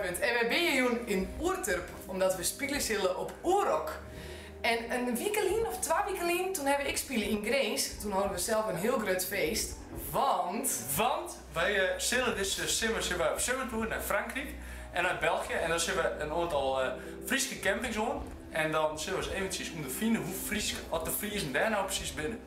bent. En we zijn hier in Oerterp, omdat we spelen zullen op Oerok. En een week of 2 weken toen hebben ik spelen in Grains. Toen hadden we zelf een heel groot feest. Want wij zullen dus simmen op summertour naar Frankrijk en naar België. En dan zullen we een aantal Friese campings doen. En dan zullen we eens eventjes ondervinden hoe Fries, wat de Friesen daar nou precies binnen.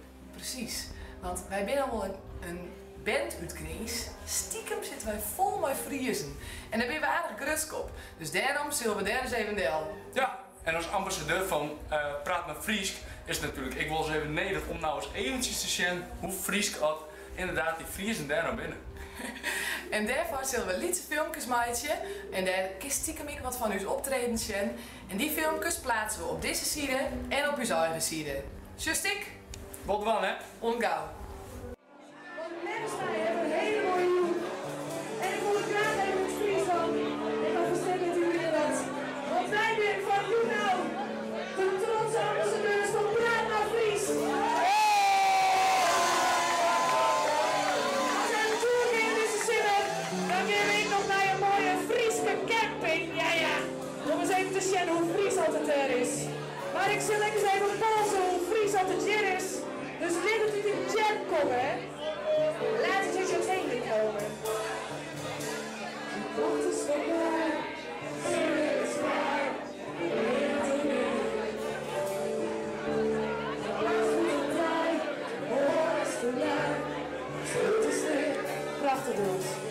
precies, want wij zijn allemaal een band uit Grains. Stiekem zitten wij vol met Friesen. En daar ben we aardig grutsk op. Dus daarom zullen we daar eens even delen. Ja, en als ambassadeur van Praat met Fries is het natuurlijk, ik wil eens even Nederland om nou eens eventjes te zien hoe Fries had inderdaad die Friesen daar nou binnen. En daarvoor zullen we lietse filmpjes maken. En daar kun je stiekem ik wat van uw optreden zien. En die filmpjes plaatsen we op deze site en op uw eigen site. Just ik? Wat wel hè? Ongauw. Want de mensen hebben een hele mooie look. En ik wil het graag even met Friesland. Ik ga versterken met jullie wat. Want wij zijn van Juno. De trotse ambassadeurs van Praat naar Fries. Als we een tour gaan deze zin, dan gaan we nog naar een mooie Friese camping. Ja. Om eens even te zien hoe Fries altijd er is. Maar ik zal eens even polsen hoe Fries altijd er is. Dus dit is niet een jam komen, hè? Laat het je heen komen. Wat is voorbij? Het is waar. Prachtig doet.